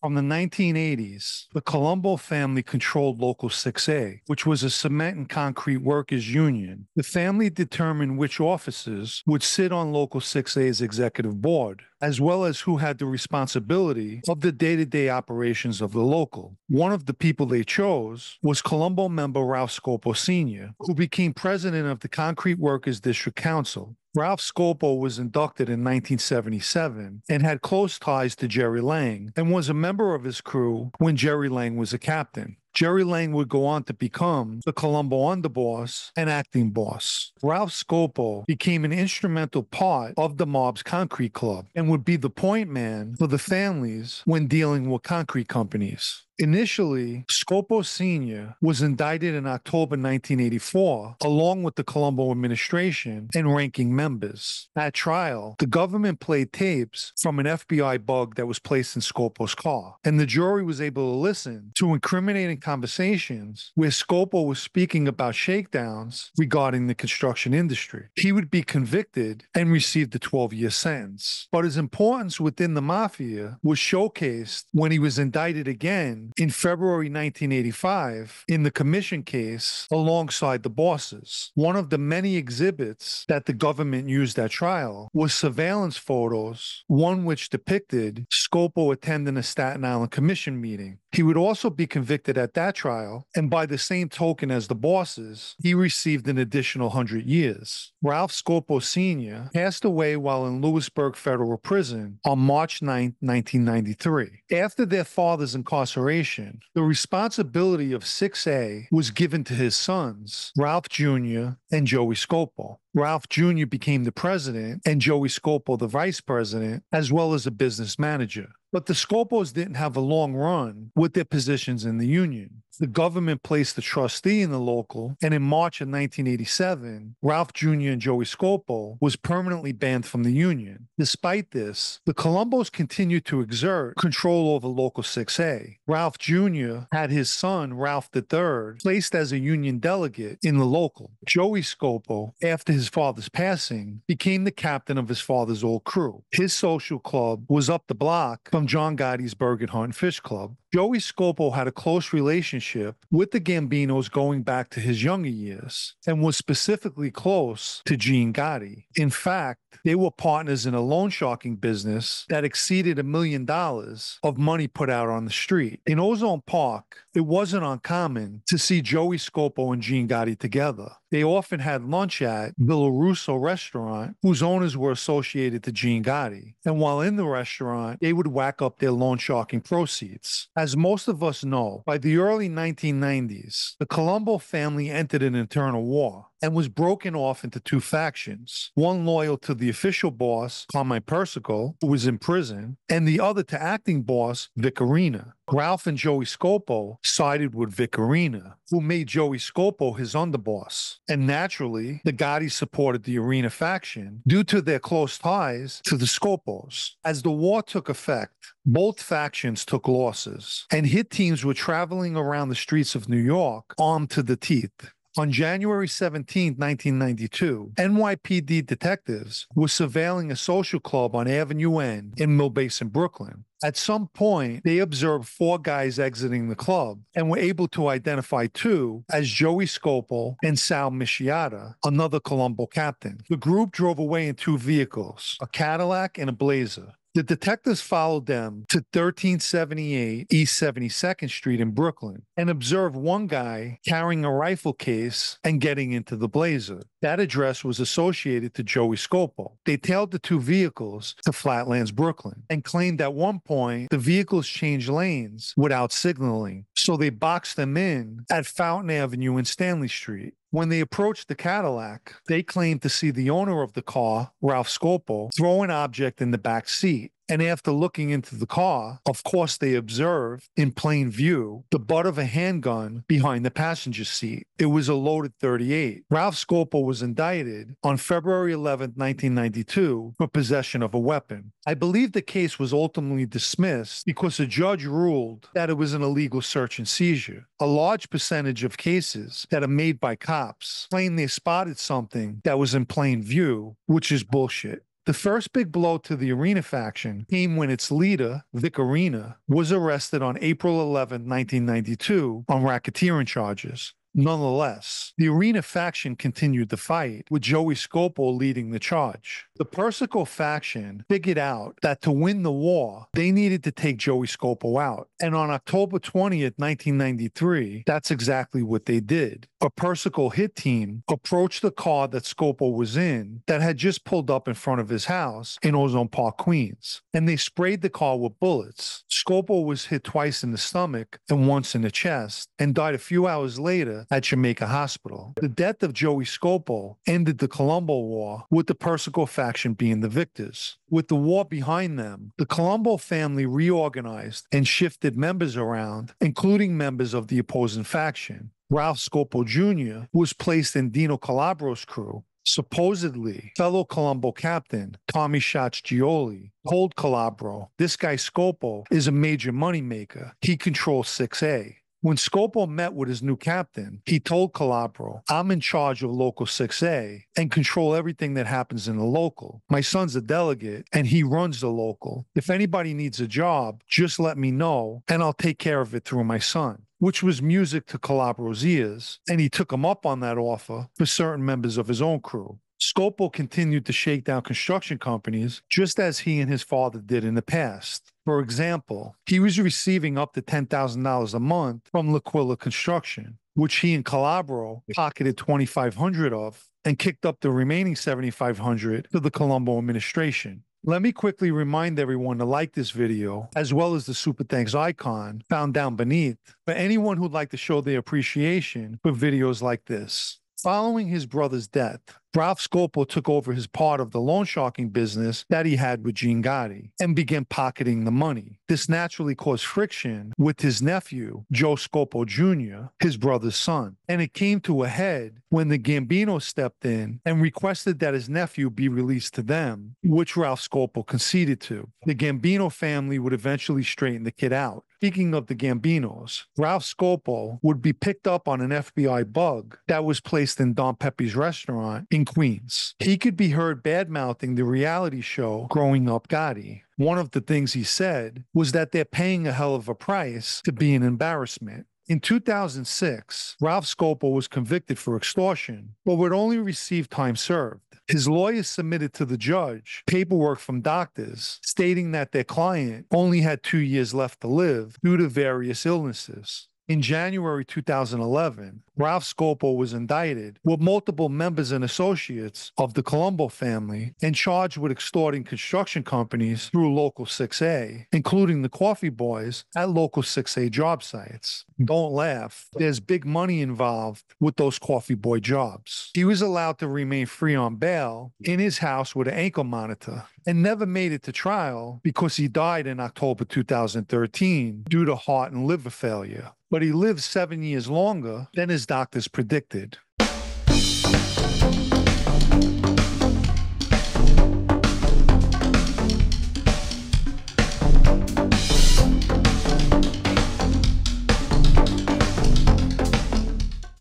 From the 1980s, the Colombo family controlled Local 6A, which was a cement and concrete workers' union. The family determined which officers would sit on Local 6A's executive board, as well as who had the responsibility of the day-to-day operations of the local. One of the people they chose was Colombo member Ralph Scopo Sr., who became president of the Concrete Workers District Council. Ralph Scopo was inducted in 1977 and had close ties to Jerry Lang and was a member of his crew when Jerry Lang was a captain. Jerry Lang would go on to become the Colombo underboss and acting boss. Ralph Scopo became an instrumental part of the mob's concrete club and would be the point man for the families when dealing with concrete companies. Initially, Scopo Sr. was indicted in October 1984, along with the Colombo administration and ranking members. At trial, the government played tapes from an FBI bug that was placed in Scopo's car, and the jury was able to listen to incriminating conversations where Scopo was speaking about shakedowns regarding the construction industry. He would be convicted and received a 12-year sentence. But his importance within the mafia was showcased when he was indicted again in February 1985 in the commission case alongside the bosses. One of the many exhibits that the government used at trial was surveillance photos, one which depicted Scopo attending a Staten Island commission meeting. He would also be convicted at that trial, and by the same token as the bosses, he received an additional 100 years. Ralph Scopo Sr. passed away while in Lewisburg Federal Prison on March 9, 1993. After their father's incarceration, the responsibility of 6A was given to his sons, Ralph Jr. and Joey Scopo. Ralph Jr. became the president and Joey Scopo the vice president, as well as a business manager. But the Scopos didn't have a long run with their positions in the union. The government placed a trustee in the local, and in March of 1987, Ralph Jr. and Joey Scopo was permanently banned from the union. Despite this, the Colombos continued to exert control over Local 6A. Ralph Jr. had his son, Ralph III, placed as a union delegate in the local. Joey Scopo, after his father's passing, became the captain of his father's old crew. His social club was up the block from John Gotti's Burger Hunt and Fish Club. Joey Scopo had a close relationship with the Gambinos going back to his younger years and was specifically close to Gene Gotti. In fact, they were partners in a loan sharking business that exceeded $1 million of money put out on the street. In Ozone Park, it wasn't uncommon to see Joey Scopo and Gene Gotti together. They often had lunch at Villa Russo restaurant, whose owners were associated to Gene Gotti. And while in the restaurant, they would whack up their loan sharking proceeds. As most of us know, by the early 1990s, the Colombo family entered an internal war and was broken off into two factions, one loyal to the official boss, Carmine Persico, who was in prison, and the other to acting boss, Vic Arena. Ralph and Joey Scopo sided with Vic Arena, who made Joey Scopo his underboss. And naturally, the Gottis supported the Arena faction due to their close ties to the Scopos. As the war took effect, both factions took losses, and hit teams were traveling around the streets of New York armed to the teeth. On January 17, 1992, NYPD detectives were surveilling a social club on Avenue N in Mill Basin, Brooklyn. At some point, they observed 4 guys exiting the club and were able to identify 2 as Joey Scopo and Sal Misciata, another Colombo captain. The group drove away in 2 vehicles, a Cadillac and a Blazer. The detectives followed them to 1378 East 72nd Street in Brooklyn and observed one guy carrying a rifle case and getting into the Blazer. That address was associated to Joey Scopo. They tailed the 2 vehicles to Flatlands, Brooklyn, and claimed at one point the vehicles changed lanes without signaling, so they boxed them in at Fountain Avenue and Stanley Street. When they approached the Cadillac, they claimed to see the owner of the car, Ralph Scopo, throw an object in the back seat. And after looking into the car, of course, they observed, in plain view, the butt of a handgun behind the passenger seat. It was a loaded .38. Ralph Scopo was indicted on February 11, 1992, for possession of a weapon. I believe the case was ultimately dismissed because a judge ruled that it was an illegal search and seizure. A large percentage of cases that are made by cops claim they spotted something that was in plain view, which is bullshit. The first big blow to the Arena faction came when its leader, Vic Arena, was arrested on April 11, 1992 on racketeering charges. Nonetheless, the Arena faction continued the fight, with Joey Scopo leading the charge. The Persico faction figured out that to win the war, they needed to take Joey Scopo out. And on October 20th, 1993, that's exactly what they did. A Persico hit team approached the car that Scopo was in that had just pulled up in front of his house in Ozone Park, Queens, and they sprayed the car with bullets. Scopo was hit twice in the stomach and once in the chest and died a few hours later at Jamaica Hospital. The death of Joey Scopo ended the Colombo War, with the Persico faction being the victors. With the war behind them, the Colombo family reorganized and shifted members around, including members of the opposing faction. Ralph Scopo Jr. was placed in Dino Calabro's crew. Supposedly, fellow Colombo captain Tommy Gioli told Calabro, "This guy Scopo is a major moneymaker. He controls 6A." When Scopo met with his new captain, he told Calabro, "I'm in charge of Local 6A and control everything that happens in the local. My son's a delegate and he runs the local. If anybody needs a job, just let me know and I'll take care of it through my son," which was music to Calabro's ears, and he took him up on that offer for certain members of his own crew. Scopo continued to shake down construction companies just as he and his father did in the past. For example, he was receiving up to $10,000 a month from L'Aquila Construction, which he and Calabro pocketed $2,500 of and kicked up the remaining $7,500 to the Colombo administration. Let me quickly remind everyone to like this video, as well as the Super Thanks icon found down beneath, for anyone who'd like to show their appreciation for videos like this. Following his brother's death, Ralph Scopo took over his part of the loan sharking business that he had with Gene Gotti and began pocketing the money. This naturally caused friction with his nephew, Joe Scopo Jr., his brother's son, and it came to a head when the Gambinos stepped in and requested that his nephew be released to them, which Ralph Scopo conceded to. The Gambino family would eventually straighten the kid out. Speaking of the Gambinos, Ralph Scopo would be picked up on an FBI bug that was placed in Don Pepe's restaurant in Queens. He could be heard bad-mouthing the reality show Growing Up Gotti. One of the things he said was that they're paying a hell of a price to be an embarrassment. In 2006, Ralph Scopo was convicted for extortion, but would only receive time served. His lawyers submitted to the judge paperwork from doctors stating that their client only had 2 years left to live due to various illnesses. In January 2011, Ralph Scopo was indicted with multiple members and associates of the Colombo family and charged with extorting construction companies through Local 6A, including the coffee boys at Local 6A job sites. Don't laugh, there's big money involved with those coffee boy jobs. He was allowed to remain free on bail in his house with an ankle monitor and never made it to trial because he died in October 2013 due to heart and liver failure. But he lived 7 years longer than his doctors predicted.